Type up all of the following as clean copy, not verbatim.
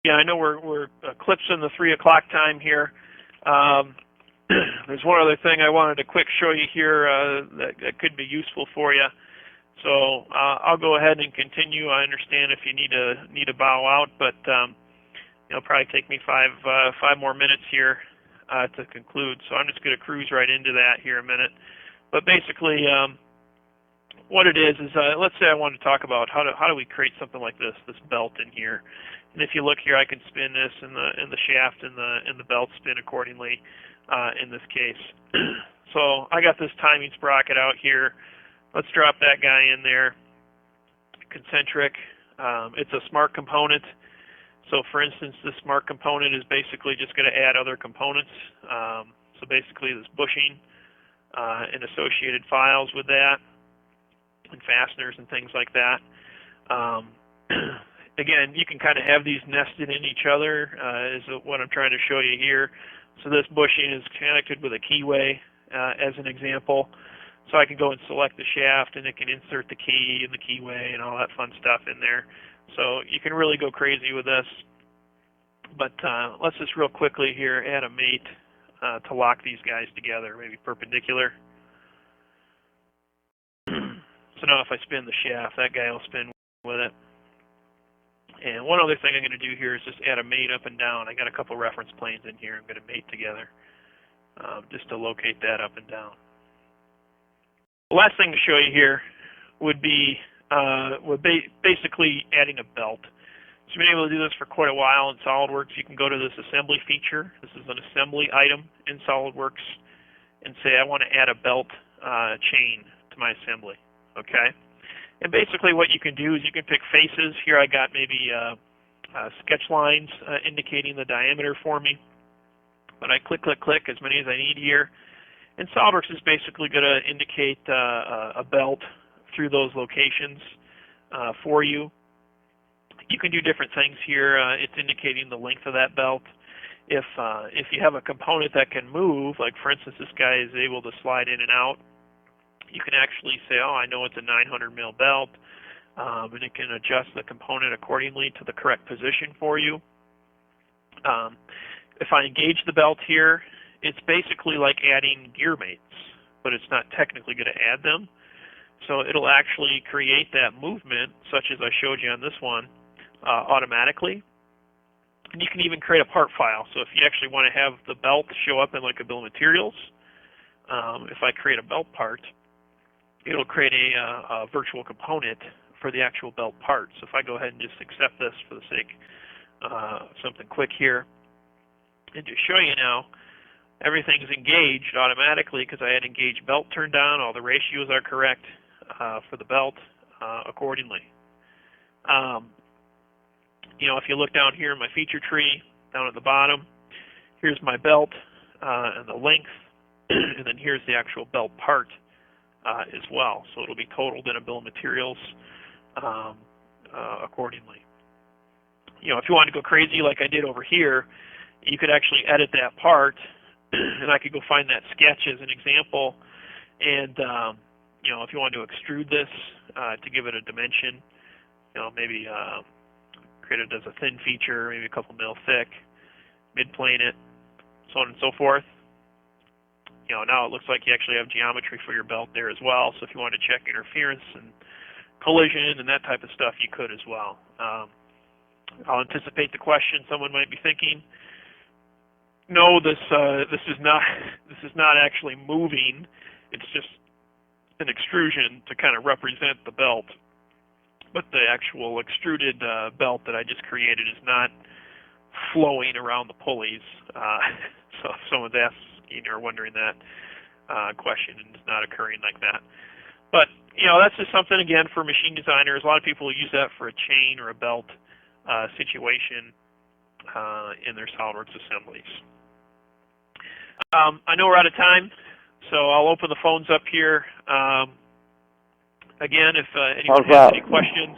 Yeah, I know we're eclipsing the 3 o'clock time here. There's one other thing I wanted to quick show you here that could be useful for you. So I'll go ahead and continue. I understand if you need to bow out, but it'll probably take me five more minutes here to conclude. So I'm just going to cruise right into that here a minute. But basically, what it is let's say I want to talk about how do we create something like this belt in here. And if you look here, I can spin this, and the shaft and the belt spin accordingly in this case. So I got this timing sprocket out here. Let's drop that guy in there. Concentric. It's a smart component. So for instance, this smart component is basically just going to add other components. So basically this bushing and associated files with that, and fasteners and things like that. Again, you can kind of have these nested in each other is what I'm trying to show you here. So this bushing is connected with a keyway as an example. So I can go and select the shaft, and it can insert the key and the keyway and all that fun stuff in there. So you can really go crazy with this. But let's just real quickly here add a mate to lock these guys together, maybe perpendicular. So now if I spin the shaft, that guy will spin with it. And one other thing I'm going to do here is just add a mate up and down. I got a couple reference planes in here I'm going to mate together just to locate that up and down. The last thing to show you here would be basically adding a belt. So you've been able to do this for quite a while in SolidWorks. You can go to this assembly feature. This is an assembly item in SolidWorks, and say I want to add a belt chain to my assembly. Okay? And basically what you can do is you can pick faces. Here I got maybe sketch lines indicating the diameter for me. But I click, click, click, as many as I need here. And SolidWorks is basically going to indicate a belt through those locations for you. You can do different things here. It's indicating the length of that belt. If you have a component that can move, like for instance this guy is able to slide in and out, you can actually say, oh, I know it's a 900 mil belt, and it can adjust the component accordingly to the correct position for you. If I engage the belt here, it's basically like adding gear mates, but it's not technically going to add them. So it'll actually create that movement, such as I showed you on this one, automatically. And you can even create a part file. So if you actually want to have the belt show up in like a bill of materials, if I create a belt part, it'll create a virtual component for the actual belt part. So if I go ahead and just accept this for the sake of something quick here, and just show you now, everything's engaged automatically because I had engaged belt turned on. All the ratios are correct for the belt accordingly. If you look down here in my feature tree, down at the bottom, here's my belt and the length, and then here's the actual belt part as well. So it'll be totaled in a bill of materials accordingly. If you want to go crazy like I did over here, you could actually edit that part, and I could go find that sketch as an example. And if you want to extrude this to give it a dimension, maybe create it as a thin feature, maybe a couple mil thick, mid-plane it, so on and so forth. Now it looks like you actually have geometry for your belt there as well. So if you want to check interference and collision and that type of stuff, you could as well. I'll anticipate the question someone might be thinking. No, this is not actually moving. It's just an extrusion to kind of represent the belt. But the actual extruded belt that I just created is not flowing around the pulleys. So if someone's asking or wondering that question, and it's not occurring like that. But that's just something again for machine designers. A lot of people use that for a chain or a belt situation in their SolidWorks assemblies. I know we're out of time, so I'll open the phones up here. Again, if anyone has any questions,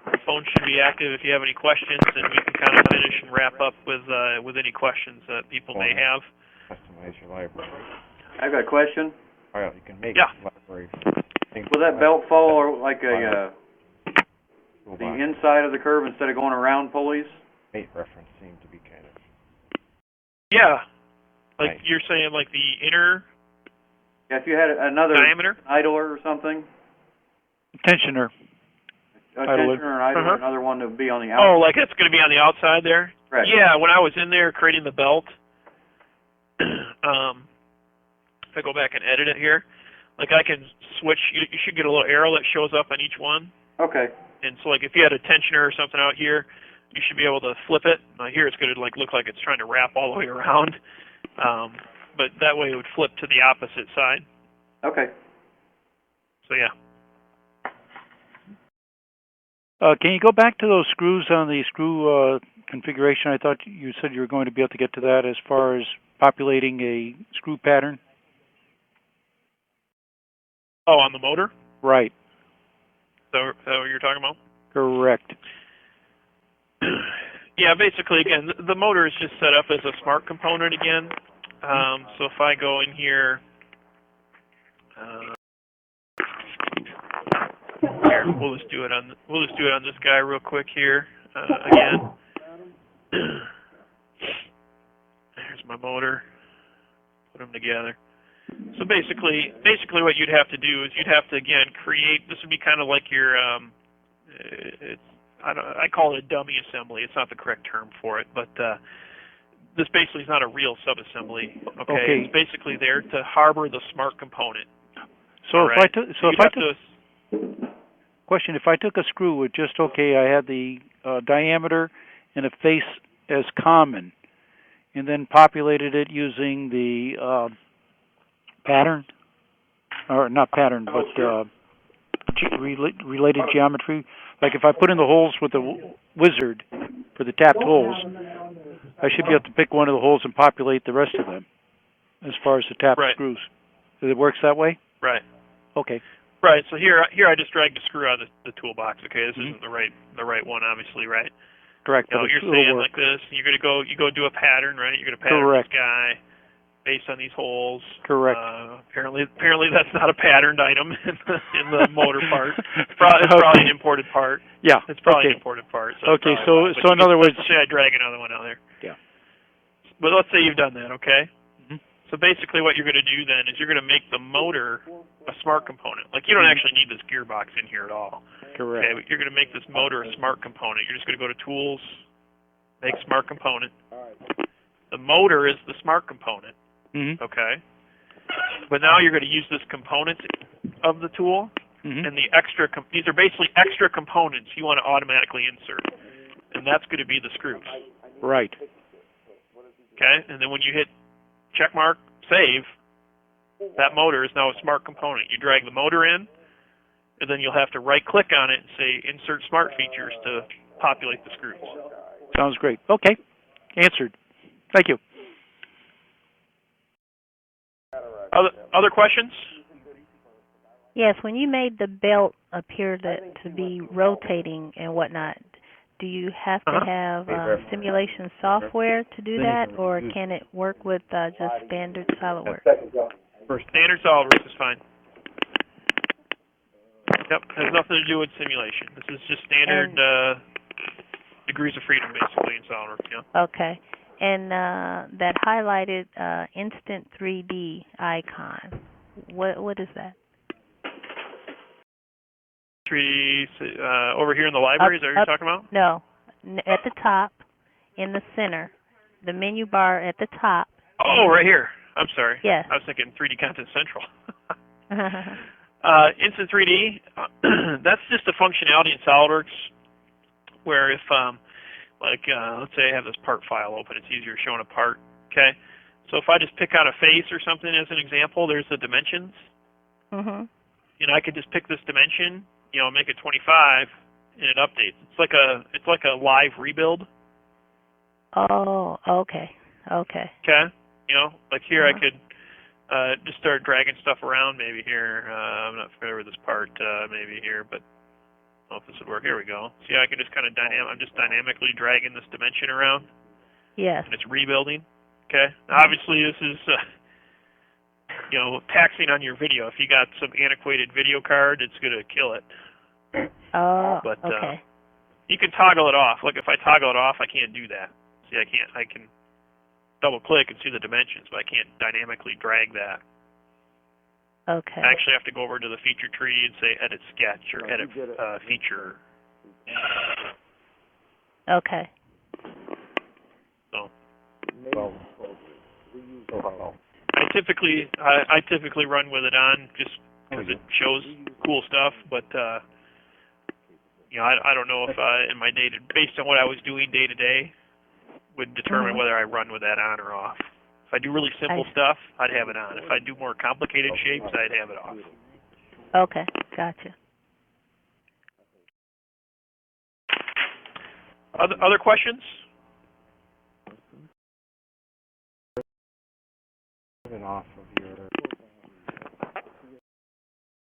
the phone should be active if you have any questions, and we can kind of finish and wrap up with any questions that people may have. Customize your library. I've got a question. All right, you can make Yeah. a library. Will that belt fall or like a Toolbox. the inside of the curve instead of going around pulleys? Mate reference seemed to be kind of... Yeah. Like Right. you're saying, like the inner Yeah, if you had another diameter? idler or something, Tensioner. a Idler. tensioner or an idler, Uh-huh. another one that would be on the outside. Oh, like it's going to be on the outside there? Correct. Yeah, when I was in there creating the belt, if I go back and edit it here, like I can switch, you should get a little arrow that shows up on each one. Okay. And so like if you had a tensioner or something out here, you should be able to flip it. Now here it's going to like look like it's trying to wrap all the way around. But that way it would flip to the opposite side. Okay. So yeah. Can you go back to those screws on the screw configuration? I thought you said you were going to be able to get to that as far as populating a screw pattern. Oh, on the motor? Right. Is that what you're talking about? Correct. Yeah, basically, again, the motor is just set up as a smart component again. So if I go in here, here we'll just do it on this guy real quick here again. There's my motor. Put them together. So basically what you'd have to do is you'd have to again create. This would be kind of like your I call it a dummy assembly. It's not the correct term for it, but this basically is not a real subassembly. Okay, it's basically there to harbor the smart component. So right? If I took a screw with just I had the diameter and a face as common, and then populated it using the pattern, or not pattern, but related geometry. Like if I put in the holes with the wizard for the tapped holes, I should be able to pick one of the holes and populate the rest of them as far as the tapped screws. It works that way? Right. Okay. Right. So here I just dragged a screw out of the toolbox. Okay, this isn't the right one, obviously, right? Correct. You know, you're saying like this. You go do a pattern, right? You're gonna pattern this guy based on these holes. Correct. Apparently that's not a patterned item in the motor part. It's probably an imported part. Yeah. It's probably an imported part. So okay. So in other words, let's say I drag another one out there. Yeah. But let's say you've done that, okay? Mm-hmm. So basically what you're going to do then is you're going to make the motor a smart component. Like you don't actually need this gearbox in here at all. Correct. Okay, but you're going to make this motor a smart component. You're just going to go to Tools, make Smart Component. The motor is the smart component. Mm-hmm. Okay. But now you're going to use this component of the tool, and the extra. These are basically extra components you want to automatically insert, and that's going to be the screws. Right. Okay, and then when you hit check mark save, that motor is now a smart component. You drag the motor in, and then you'll have to right-click on it and say insert smart features to populate the screws. Sounds great. Okay. Answered. Thank you. Other questions? Yes, when you made the belt appear to be rotating and whatnot, do you have to have simulation software to do that, or can it work with just standard SolidWorks? Standard SolidWorks is fine. Yep, has nothing to do with simulation. This is just standard degrees of freedom, basically, in SolidWorks. Yeah. Okay. And that highlighted Instant 3D icon, what is that? 3D over here in the library, is that what you're talking about? No, at the top, in the center, the menu bar at the top. Oh, right here. I'm sorry. Yes. I was thinking 3D Content Central. Instant 3D, that's just a functionality in SolidWorks where if, let's say I have this part file open, it's easier showing a part, okay? So if I just pick out a face or something as an example, there's the dimensions. You know, I could just pick this dimension, you know, make it 25, and it updates. It's like a live rebuild. Oh, okay. Okay. You know, like here I could just start dragging stuff around maybe here. I'm not familiar with this part maybe here, but I don't know if this would work. Here we go. See, I can just kind of I'm just dynamically dragging this dimension around. Yes. And it's rebuilding. Okay. Now, obviously, this is, you know, taxing on your video. If you got some antiquated video card, it's going to kill it. Oh, but, okay. You can toggle it off. Like if I toggle it off, I can't do that. See, I can double click and see the dimensions, but I can't dynamically drag that. Okay. I actually have to go over to the feature tree and say edit sketch or edit feature. Okay. So Well, I typically run with it on just because it shows cool stuff, but you know, I don't know if in my based on what I was doing day to day would determine whether I run with that on or off. If I do really simple stuff, I'd have it on. If I do more complicated shapes, I'd have it off. Okay, gotcha. Other questions? Off of